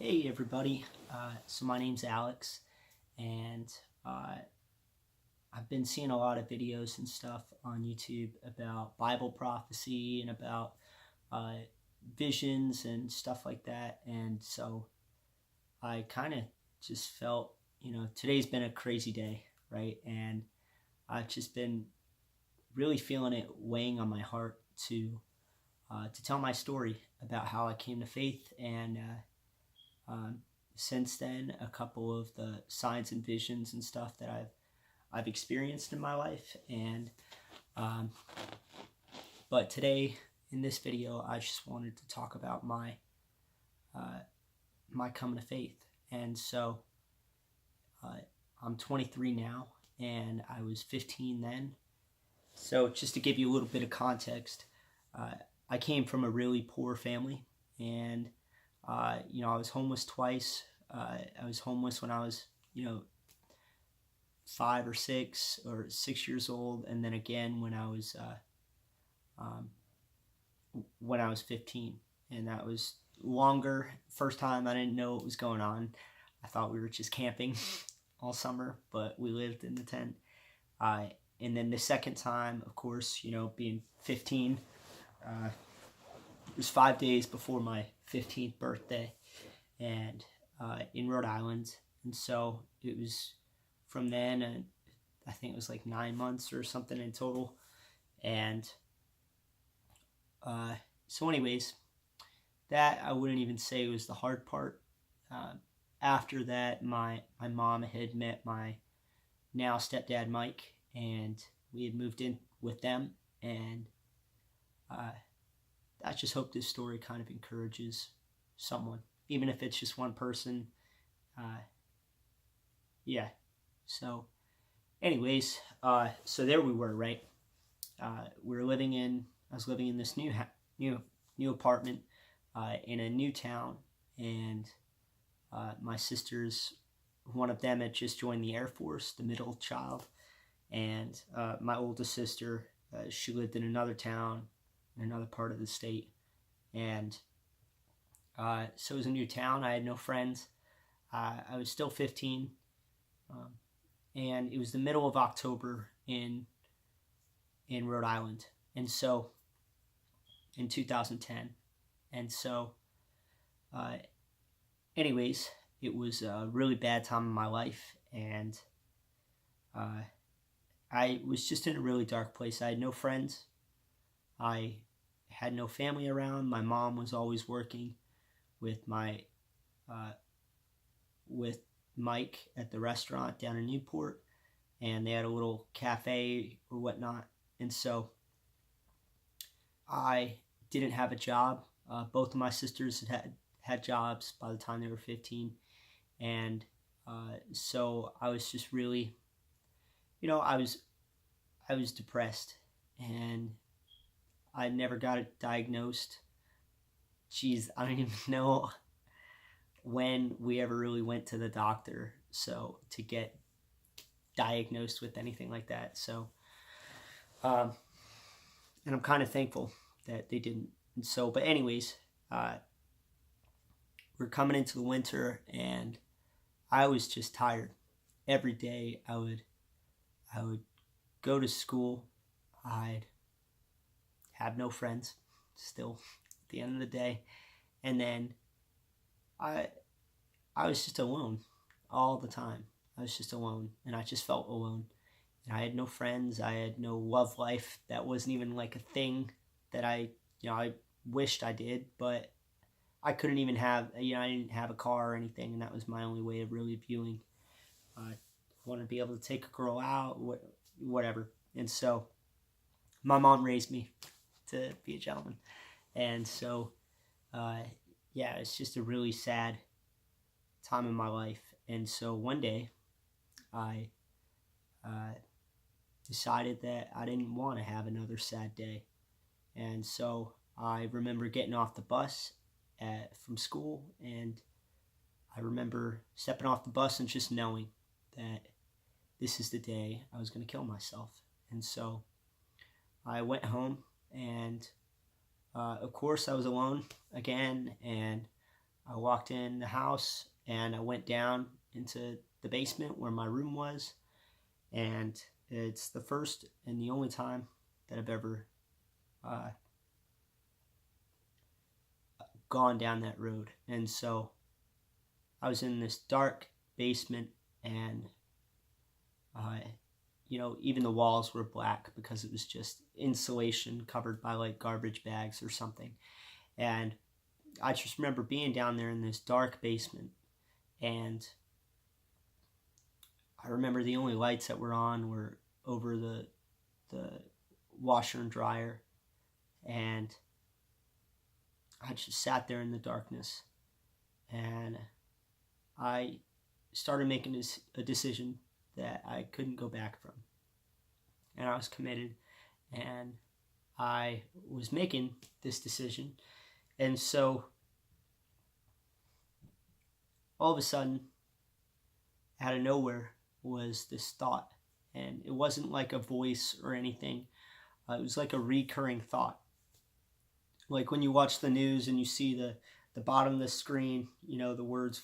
Hey everybody, so my name's Alex, and I've been seeing a lot of videos and stuff on YouTube about Bible prophecy and about uh, visions and stuff like that, and so I kind of just felt, today's been a crazy day, right? And I've just been really feeling it weighing on my heart to tell my story about how I came to faith and um, since then, a couple of the signs and visions and stuff that I've experienced in my life, and um, but today in this video, I just wanted to talk about uh, my coming to faith, and so uh, I'm 23 now, and I was 15 then. So just to give you a little bit of context, uh, I came from a really poor family, and I was homeless twice. I was homeless when I was, 5 or 6 years old, and then again when I was 15, and that was longer. First time I didn't know what was going on. I thought we were just camping all summer, but we lived in the tent. Uh, and then the second time, of course, being 15, it was 5 days before my 15th birthday, and in Rhode Island. And so it was from then, and I think it was like 9 months or something in total. And so, anyways, that I wouldn't even say was the hard part. After that, my mom had met my now stepdad Mike, and we had moved in with them. And I just hope this story kind of encourages someone, even if it's just one person. Yeah. So, anyways, so there we were, right? We were living in. I was living in this new apartment in a new town, and my sisters, one of them had just joined the Air Force, the middle child, and my oldest sister, she lived in another town, in another part of the state, and so it was a new town. I had no friends. I was still 15, and it was the middle of October in Rhode Island, and so in 2010, and so anyways, it was a really bad time in my life, and I was just in a really dark place. I had no friends. I had no family around. My mom was always working with with Mike at the restaurant down in Newport, and they had a little cafe or whatnot. And so I didn't have a job. Both of my sisters had jobs by the time they were 15, and so I was just really, I was depressed, and I never got it diagnosed. Geez, I don't even know when we ever really went to the doctor, so to get diagnosed with anything like that. So, and I'm kind of thankful that they didn't. And so, but anyways, we're coming into the winter, and I was just tired. Every day I would go to school. I'd have no friends still at the end of the day, and then I was just alone all the time. I was just alone, and I just felt alone. And I had no friends. I had no love life. That wasn't even like a thing that I wished I did, but I couldn't even have, I didn't have a car or anything, and that was my only way of really viewing. I wanted to be able to take a girl out, whatever. And so my mom raised me to be a gentleman. And so, yeah, it's just a really sad time in my life. And so one day, I decided that I didn't want to have another sad day. And so I remember getting off the bus from school, and I remember stepping off the bus and just knowing that this is the day I was going to kill myself. And so I went home, and of course I was alone again, and I walked in the house and I went down into the basement where my room was, and it's the first and the only time that I've ever uh, gone down that road. And so I was in this dark basement, and even the walls were black because it was just insulation covered by like garbage bags or something. And I just remember being down there in this dark basement, and I remember the only lights that were on were over the washer and dryer, and I just sat there in the darkness, and I started making a decision that I couldn't go back from. And I was committed, and I was making this decision. And so all of a sudden, out of nowhere, was this thought. And it wasn't like a voice or anything. It was like a recurring thought. Like when you watch the news and you see the bottom of the screen, the words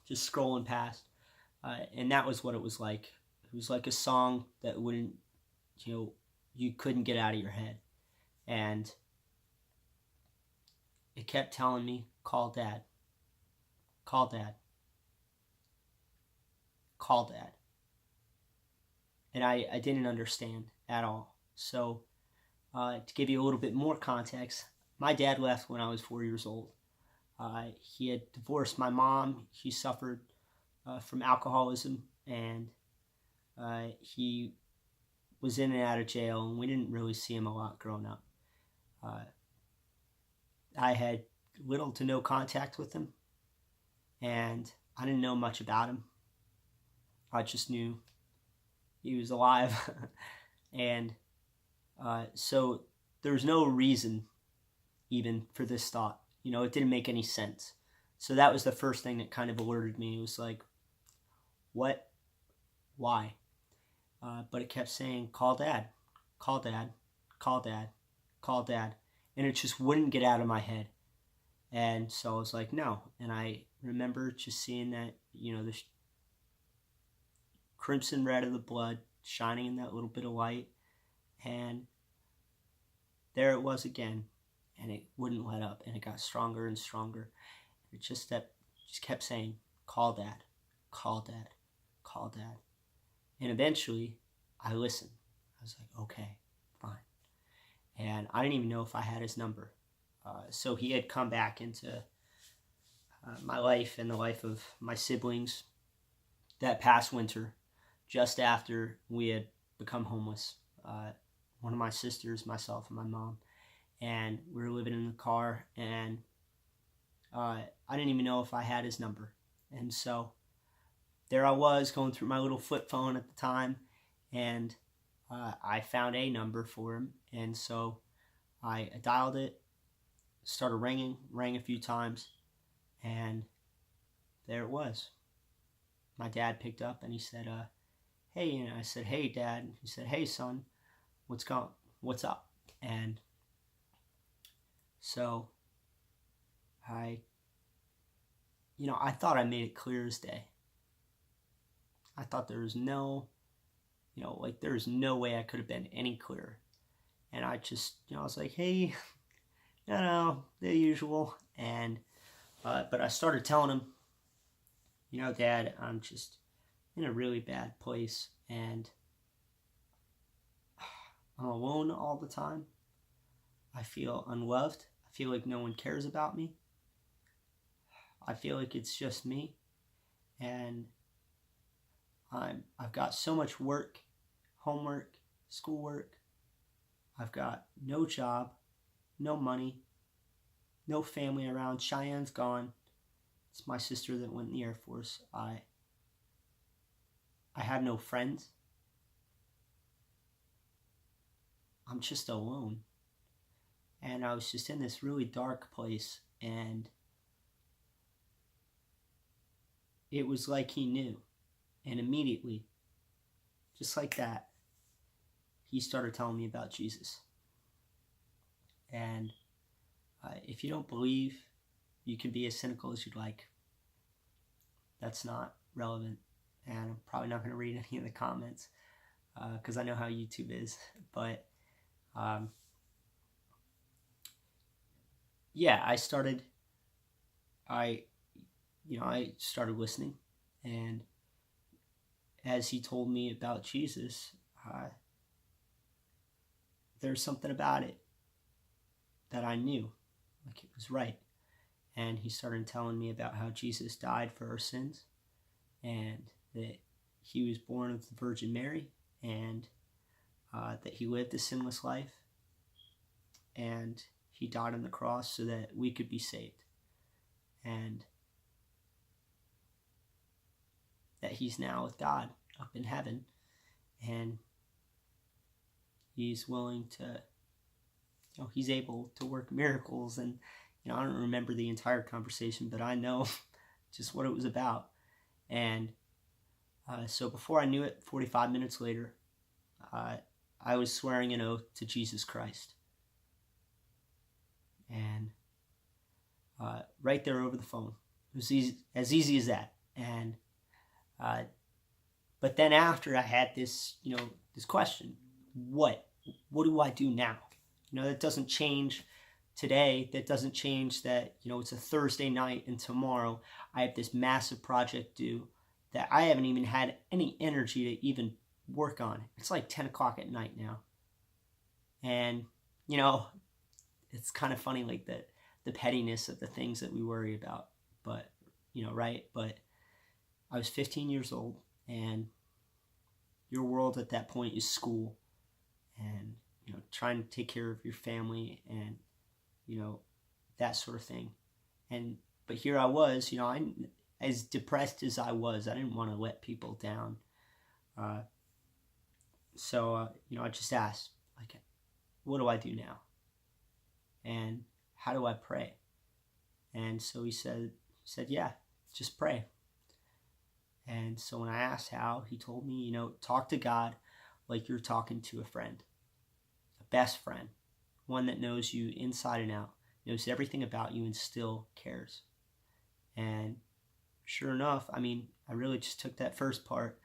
just scrolling past. And that was what it was like. It was like a song that wouldn't, you couldn't get out of your head. And it kept telling me, call Dad. Call Dad. Call Dad. And I didn't understand at all. So to give you a little bit more context, my dad left when I was 4 years old. He had divorced my mom. He suffered from alcoholism, and he was in and out of jail, and we didn't really see him a lot growing up. I had little to no contact with him, and I didn't know much about him. I just knew he was alive. And so there was no reason even for this thought. It didn't make any sense. So that was the first thing that kind of alerted me. It was like, what? Why? But it kept saying, call Dad, call Dad, call Dad, call Dad. And it just wouldn't get out of my head. And so I was like, no. And I remember just seeing that, the crimson red of the blood shining in that little bit of light. And there it was again. And it wouldn't let up. And it got stronger and stronger. It just kept saying, call Dad, call Dad, call Dad. And eventually, I listened. I was like, okay, fine. And I didn't even know if I had his number. So he had come back into my life and the life of my siblings that past winter, just after we had become homeless. One of my sisters, myself, and my mom. And we were living in the car, and I didn't even know if I had his number. And so there I was going through my little flip phone at the time, and I found a number for him. And so I dialed it, started ringing, rang a few times, and there it was. My dad picked up, and he said, hey, and I said, hey, Dad. He said, hey, son, what's up? And so I thought I made it clear as day. I thought there was no way I could have been any clearer. And I just, I was like, hey, the usual. And, but I started telling him, Dad, I'm just in a really bad place, and I'm alone all the time. I feel unloved. I feel like no one cares about me. I feel like it's just me. And I've got so much work, homework, schoolwork. I've got no job, no money, no family around. Cheyenne's gone. It's my sister that went in the Air Force. I have no friends. I'm just alone. And I was just in this really dark place, and it was like he knew. And immediately, just like that, he started telling me about Jesus. And if you don't believe, you can be as cynical as you'd like. That's not relevant. And I'm probably not going to read any of the comments because I know how YouTube is. But yeah, I started listening, and as he told me about Jesus, there's something about it that I knew, like it was right. And he started telling me about how Jesus died for our sins, and that he was born of the Virgin Mary, and that he lived a sinless life, and he died on the cross so that we could be saved, and that he's now with God up in heaven, and he's willing to, he's able to work miracles. And I don't remember the entire conversation, but I know just what it was about. And so before I knew it, 45 minutes later, I was swearing an oath to Jesus Christ. And right there over the phone. It was as easy as that. And but then after, I had this, this question: what do I do now? That doesn't change today. That doesn't change that, it's a Thursday night and tomorrow I have this massive project due that I haven't even had any energy to even work on. It's like 10 o'clock at night now. And, it's kind of funny, like the pettiness of the things that we worry about. But, right? But I was 15 years old, and your world at that point is school, and, trying to take care of your family, and, that sort of thing. But here I was, as depressed as I was, I didn't want to let people down. So I just asked, like, what do I do now? And how do I pray? And so he said, yeah, just pray. And so when I asked how, he told me, talk to God like you're talking to a friend, a best friend, one that knows you inside and out, knows everything about you and still cares. And sure enough, I really just took that first part,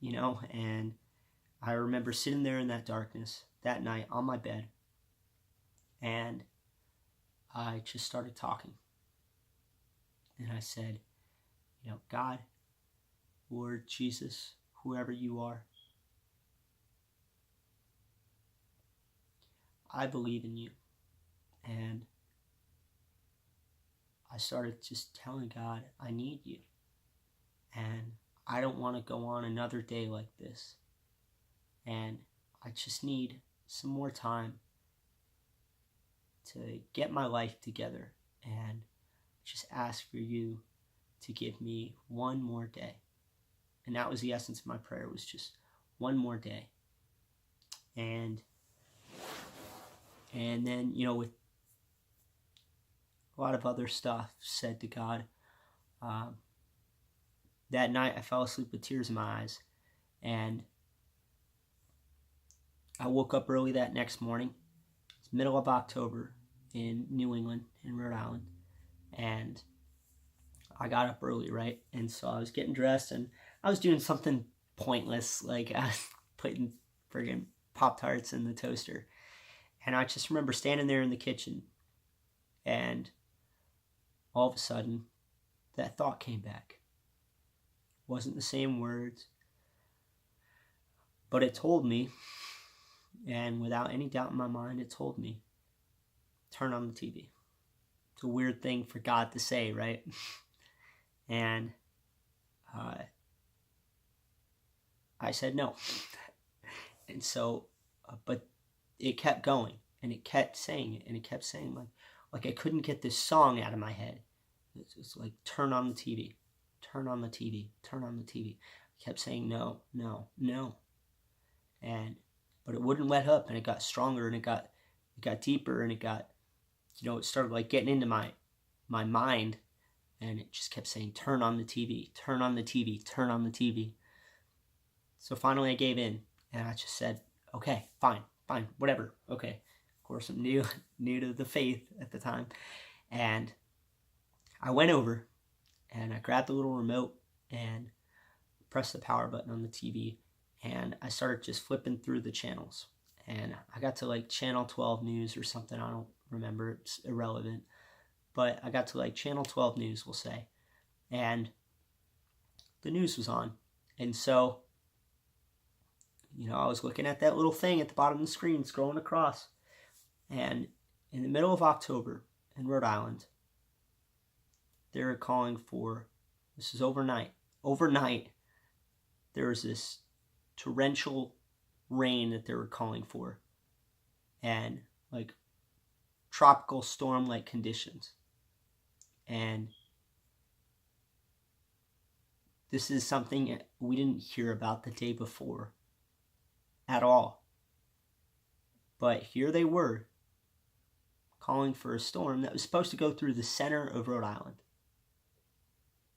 and I remember sitting there in that darkness that night on my bed, and I just started talking. And I said, God, Lord Jesus, whoever you are, I believe in you. And I started just telling God, I need you. And I don't want to go on another day like this. And I just need some more time to get my life together, and just ask for you to give me one more day. And that was the essence of my prayer, was just one more day. And then, with a lot of other stuff said to God, that night I fell asleep with tears in my eyes. And I woke up early that next morning. It's middle of October in New England, in Rhode Island. And I got up early, right? And so I was getting dressed, and I was doing something pointless, like I was putting friggin' Pop-Tarts in the toaster. And I just remember standing there in the kitchen, and all of a sudden, that thought came back. It wasn't the same words, but it told me, and without any doubt in my mind, it told me, turn on the TV. It's a weird thing for God to say, right? And I said no. And so, but it kept going, and it kept saying it, and it kept saying, like I couldn't get this song out of my head. It's like, turn on the TV, turn on the TV, turn on the TV. I kept saying no, no, no. But it wouldn't let up, and it got stronger, and it got deeper, and it got, it started like getting into my mind, and it just kept saying, turn on the TV, turn on the TV, turn on the TV. So finally I gave in, and I just said, okay, fine, whatever, okay. Of course, I'm new to the faith at the time, and I went over and I grabbed the little remote and pressed the power button on the TV, and I started just flipping through the channels. And I got to like channel 12 news or something. I don't remember. It's irrelevant. But I got to like channel 12 news, we'll say. And the news was on. And so, I was looking at that little thing at the bottom of the screen, scrolling across. And in the middle of October in Rhode Island, they were calling for, this is overnight, there was this torrential rain that they were calling for, and like tropical storm-like conditions. And this is something we didn't hear about the day before at all. But here they were, calling for a storm that was supposed to go through the center of Rhode Island.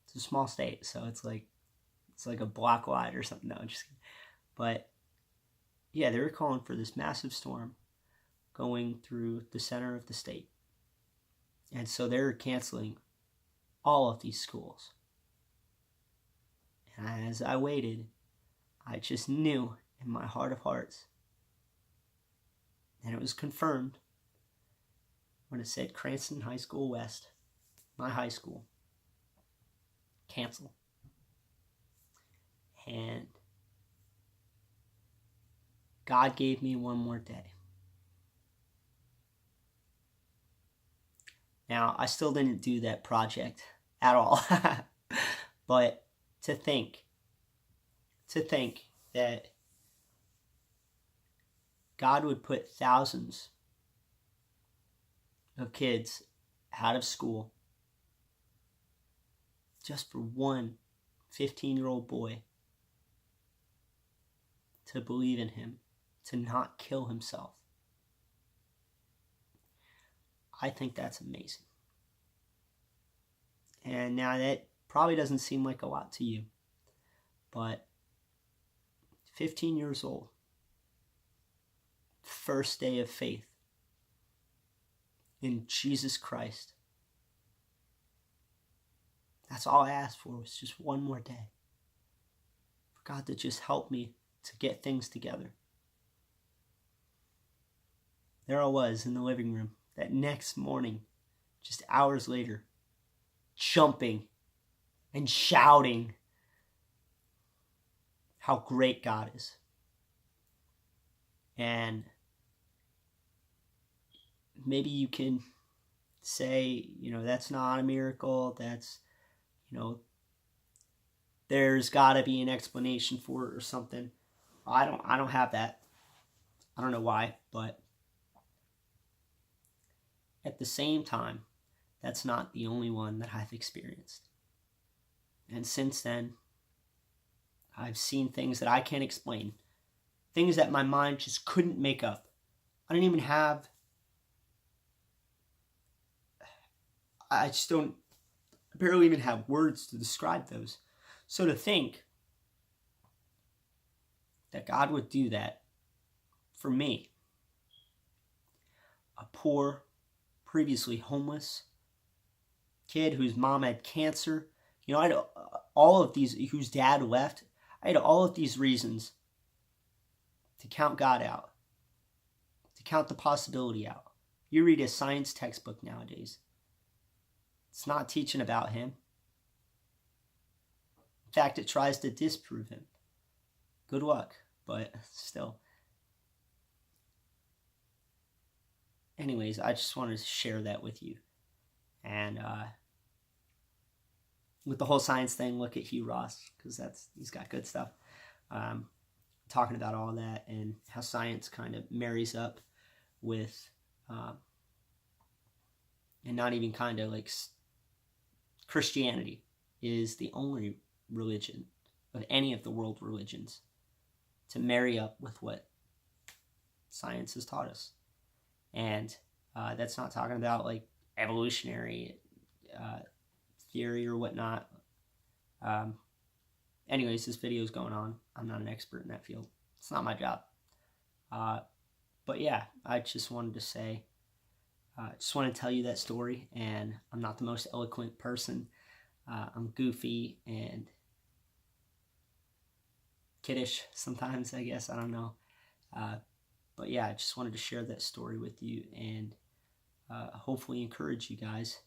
It's a small state, so it's like a block wide or something. No, just kidding. But yeah, they were calling for this massive storm going through the center of the state. And so they were canceling all of these schools. And as I waited, I just knew in my heart of hearts, and it was confirmed when it said Cranston High School West, my high school, cancel. And God gave me one more day. Now, I still didn't do that project at all. But to think that God would put thousands of kids out of school just for one 15-year-old boy to believe in him, to not kill himself. I think that's amazing. And now that probably doesn't seem like a lot to you, but 15 years old, first day of faith in Jesus Christ. That's all I asked for, was just one more day. For God to just help me to get things together. There I was in the living room that next morning, just hours later, jumping and shouting how great God is. And maybe you can say, that's not a miracle. That's, there's got to be an explanation for it or something. I don't have that. I don't know why, but at the same time, that's not the only one that I've experienced. And since then, I've seen things that I can't explain. Things that my mind just couldn't make up. I barely even have words to describe those. So to think that God would do that for me, a poor, previously homeless kid whose mom had cancer, I had all of these, whose dad left, I had all of these reasons to count God out, to count the possibility out. You read a science textbook nowadays, it's not teaching about him. In fact, it tries to disprove him. Good luck, but still. Anyways, I just wanted to share that with you. And with the whole science thing, look at Hugh Ross, because he's got good stuff. Talking about all that and how science kind of marries up with, and not even kind of like Christianity is the only religion of any of the world religions to marry up with what science has taught us. And that's not talking about like evolutionary theory or whatnot. Anyways, this video is going on. I'm not an expert in that field. It's not my job. But yeah, I just wanted to say Just want to tell you that story, and I'm not the most eloquent person. I'm goofy and kiddish sometimes, I guess. I don't know. But yeah, I just wanted to share that story with you and hopefully encourage you guys.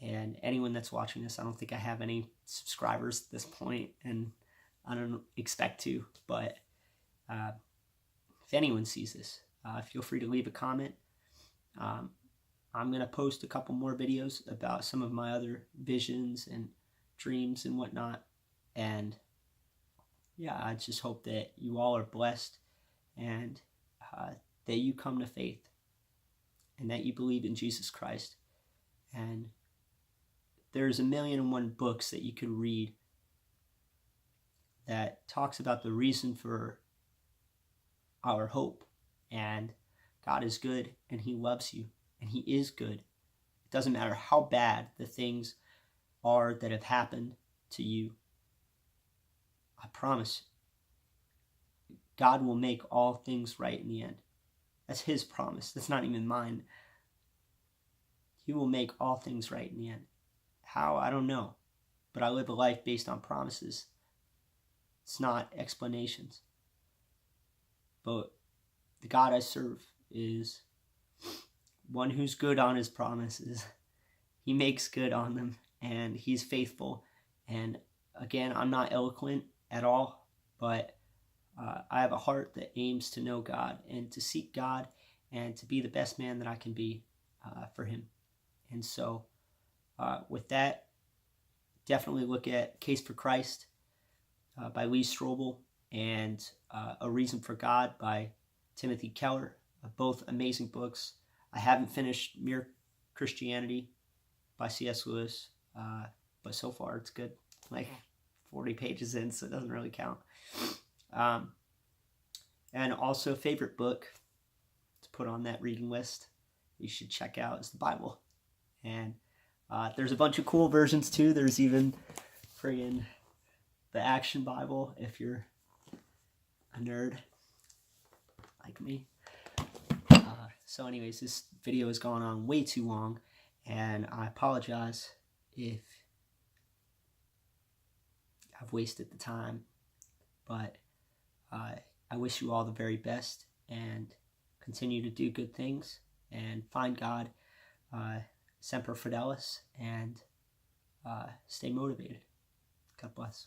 And anyone that's watching this, I don't think I have any subscribers at this point, and I don't expect to. But if anyone sees this, feel free to leave a comment. I'm going to post a couple more videos about some of my other visions and dreams and whatnot. And yeah, I just hope that you all are blessed and that you come to faith and that you believe in Jesus Christ. And there's 1,000,001 books that you could read that talks about the reason for our hope. And God is good, and He loves you, and He is good. It doesn't matter how bad the things are that have happened to you. I promise God will make all things right in the end. That's His promise. That's not even mine. He will make all things right in the end. How? I don't know. But I live a life based on promises. It's not explanations. But the God I serve is one who's good on His promises. He makes good on them, and He's faithful. And again, I'm not eloquent at all, but I have a heart that aims to know God and to seek God and to be the best man that I can be for Him. And so with that, definitely look at Case for Christ by Lee Strobel and A Reason for God by Timothy Keller. Both amazing books. I haven't finished Mere Christianity by C.S. Lewis, but so far it's good. Like 40 pages in, so it doesn't really count. And also, favorite book to put on that reading list you should check out is the Bible. And there's a bunch of cool versions too. There's even friggin' the Action Bible if you're a nerd like me. So anyways, this video has gone on way too long, and I apologize if I've wasted the time, but I wish you all the very best and continue to do good things and find God, Semper Fidelis, and stay motivated. God bless.